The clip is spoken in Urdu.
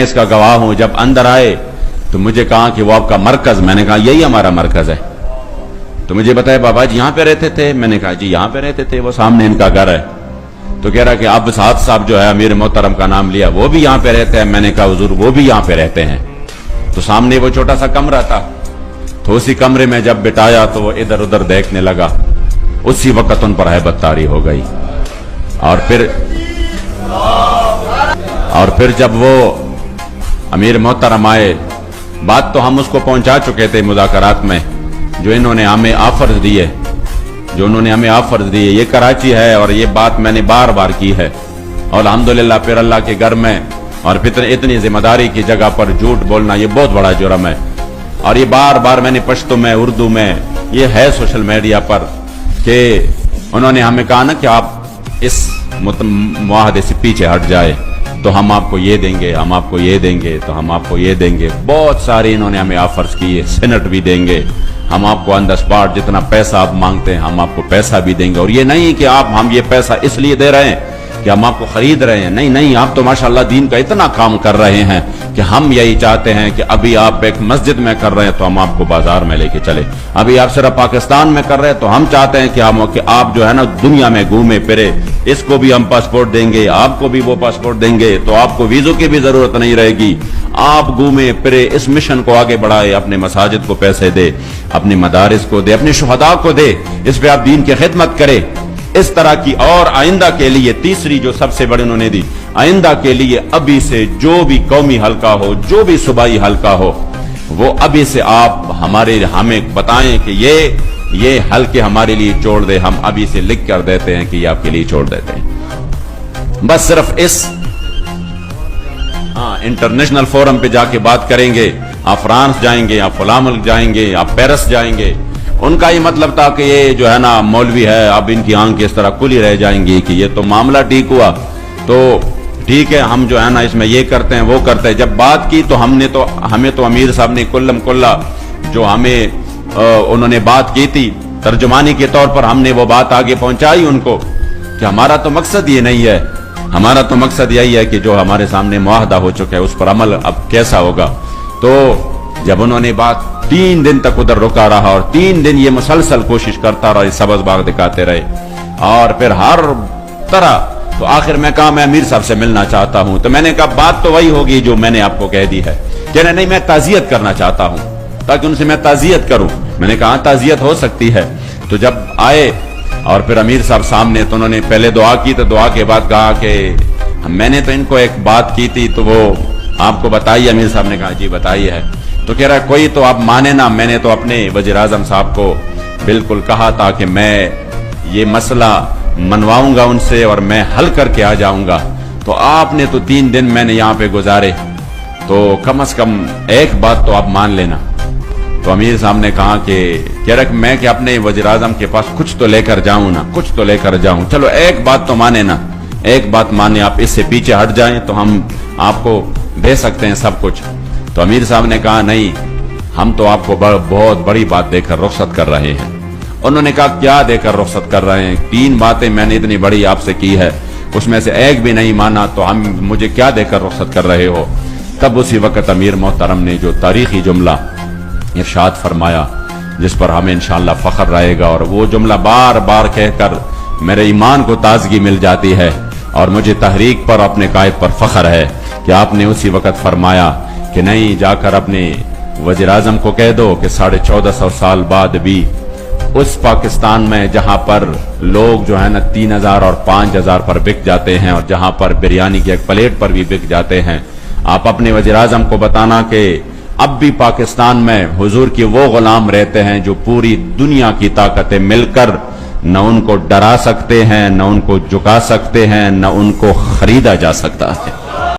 میں اس کا گواہ ہوں. جب اندر آئے تو مجھے کہا کہ وہ آپ کا مرکز. میں نے کہا یہی ہمارا مرکز ہے. تو مجھے بتایا بابا جی یہاں پہ رہتے تھے. میں نے کہا جی یہاں پہ رہتے تھے, وہ سامنے ان کا گھر ہے. تو کہہ رہا کہ اب سعد صاحب جو ہے امیر محترم کا نام لیا, وہ بھی یہاں پہ رہتے ہیں. میں نے کہا حضور وہ بھی یہاں پہ رہتے ہیں. تو سامنے وہ چھوٹا سا کمرہ تھا, تو اسی کمرے میں جب بٹایا تو وہ ادھر ادھر دیکھنے لگا. اسی وقت ان پر ہیبت طاری ہو گئی. اور پھر جب وہ امیر محترم آئے, بات تو ہم اس کو پہنچا چکے تھے مذاکرات میں, جو انہوں نے ہمیں آفرز دیے, یہ کراچی ہے اور یہ بات میں نے بار بار کی ہے. اور الحمدللہ پھر اللہ کے گھر میں اور پھر اتنی ذمہ داری کی جگہ پر جھوٹ بولنا یہ بہت بڑا جرم ہے. اور یہ بار بار میں نے پشتو میں, اردو میں, یہ ہے سوشل میڈیا پر, کہ انہوں نے ہمیں کہا نا کہ آپ اس معاہدے سے پیچھے ہٹ جائے تو ہم آپ کو یہ دیں گے, ہم آپ کو یہ دیں گے, تو ہم آپ کو یہ دیں گے. بہت سارے انہوں نے ہمیں آفرز کیے, سینٹ بھی دیں گے, ہم آپ کو آن دا اسپاٹ جتنا پیسہ آپ مانگتے ہیں ہم آپ کو پیسہ بھی دیں گے. اور یہ نہیں کہ ہم یہ پیسہ اس لیے دے رہے ہیں کہ ہم آپ کو خرید رہے ہیں. نہیں, آپ تو ماشاءاللہ دین کا اتنا کام کر رہے ہیں کہ ہم یہی چاہتے ہیں کہ ابھی آپ ایک مسجد میں کر رہے ہیں تو ہم آپ کو بازار میں لے کے چلے. ابھی آپ صرف پاکستان میں کر رہے ہیں تو ہم چاہتے ہیں کہ آپ جو ہے نا دنیا میں گھومے پھرے. اس کو بھی ہم پاسپورٹ دیں گے, آپ کو بھی وہ پاسپورٹ دیں گے, تو آپ کو ویزوں کی بھی ضرورت نہیں رہے گی. آپ گھومے پھرے, اس مشن کو آگے بڑھائے, اپنے مساجد کو پیسے دے, اپنے مدارس کو دے, اپنے شہداء کو دے, اس پہ آپ دین کی خدمت کرے. اس طرح کی. اور آئندہ کے لیے تیسری جو سب سے بڑی انہوں نے دی, آئندہ کے لیے ابھی سے جو بھی قومی حلقہ ہو, جو بھی صوبائی حلقہ ہو, وہ ابھی سے آپ ہمیں بتائیں کہ یہ حلقے ہمارے لیے چھوڑ دے. ہم ابھی سے لکھ کر دیتے ہیں کہ یہ آپ کے لیے چھوڑ دیتے ہیں. بس صرف اس انٹرنیشنل فورم پہ جا کے بات کریں گے. آپ فرانس جائیں گے, آپ فلاں ملک جائیں گے, آپ پیرس جائیں گے. ان کا یہ مطلب تھا کہ یہ جو ہے نا مولوی ہے, اب ان کی آنکھ اس طرح کھلی رہ جائیں گی کہ یہ تو معاملہ ٹھیک ہوا تو ٹھیک ہے, ہم جو ہے نا اس میں یہ کرتے ہیں وہ کرتے ہیں. جب بات کی تو ہمیں تو امیر صاحب نے کلم کلا جو ہمیں انہوں نے بات کی تھی ترجمانی کے طور پر, ہم نے وہ بات آگے پہنچائی ان کو کہ ہمارا تو مقصد یہ نہیں ہے, ہمارا تو مقصد یہی ہے کہ جو ہمارے سامنے معاہدہ ہو چکا ہے اس پر عمل اب کیسا ہوگا. تو جب انہوں نے بات 3 دن تک ادھر رکا رہا اور 3 دن یہ مسلسل کوشش کرتا رہا, سبز باغ دکھاتے رہے اور پھر ہر طرح, تو آخر میں کہا میں امیر صاحب سے ملنا چاہتا ہوں. تو میں نے کہا بات تو وہی ہوگی جو میں نے آپ کو کہہ دی ہے. کہنے نہیں, میں تعزیت کرنا چاہتا ہوں تاکہ ان سے میں تعزیت کروں. میں نے کہا تعزیت ہو سکتی ہے. تو جب آئے اور پھر امیر صاحب سامنے, تو انہوں نے پہلے دعا کی, تو دعا کے بعد کہا کہ میں نے تو ان کو ایک بات کی تھی تو وہ آپ کو بتائیے. امیر صاحب نے کہا جی بتائیے ہے. تو کہہ رہا ہے کوئی تو آپ مانے نا, میں نے تو اپنے وزیر اعظم صاحب کو بالکل کہا تھا کہ میں یہ مسئلہ منواؤں گا ان سے اور میں حل کر کے آ جاؤں گا. تو آپ نے تو 3 دن میں نے یہاں پہ گزارے, تو کم از کم ایک بات تو آپ مان لینا. تو امیر صاحب نے کہا کہ کہہ رہا کہ میں کہ اپنے وزیر اعظم کے پاس کچھ تو لے کر جاؤں نا, کچھ تو لے کر جاؤں. چلو ایک بات تو مانے نا, ایک بات مانے, آپ اس سے پیچھے ہٹ جائیں تو ہم آپ کو دے سکتے ہیں سب کچھ. تو امیر صاحب نے کہا نہیں, ہم تو آپ کو بہت بڑی بات دے کر رخصت کر رہے ہیں. انہوں نے کہا کیا دے کر رخصت کر رہے ہیں؟ 3 باتیں میں نے اتنی بڑی آپ سے کی ہے, اس میں سے ایک بھی نہیں مانا, تو ہم مجھے کیا دے کر رخصت کر رہے ہو؟ تب اسی وقت امیر محترم نے جو تاریخی جملہ ارشاد فرمایا جس پر ہمیں انشاءاللہ فخر رہے گا, اور وہ جملہ بار بار کہہ کر میرے ایمان کو تازگی مل جاتی ہے اور مجھے تحریک پر اپنے قائد پر فخر ہے کہ آپ نے اسی وقت فرمایا کہ نہیں, جا کر اپنے وزیر اعظم کو کہہ دو کہ 1450 سال بعد بھی اس پاکستان میں جہاں پر لوگ جو ہے نا 3000 اور 5000 پر بک جاتے ہیں, اور جہاں پر بریانی کی ایک پلیٹ پر بھی بک جاتے ہیں, آپ اپنے وزیر اعظم کو بتانا کہ اب بھی پاکستان میں حضور کے وہ غلام رہتے ہیں جو پوری دنیا کی طاقتیں مل کر نہ ان کو ڈرا سکتے ہیں, نہ ان کو جھکا سکتے ہیں, نہ ان کو خریدا جا سکتا ہے.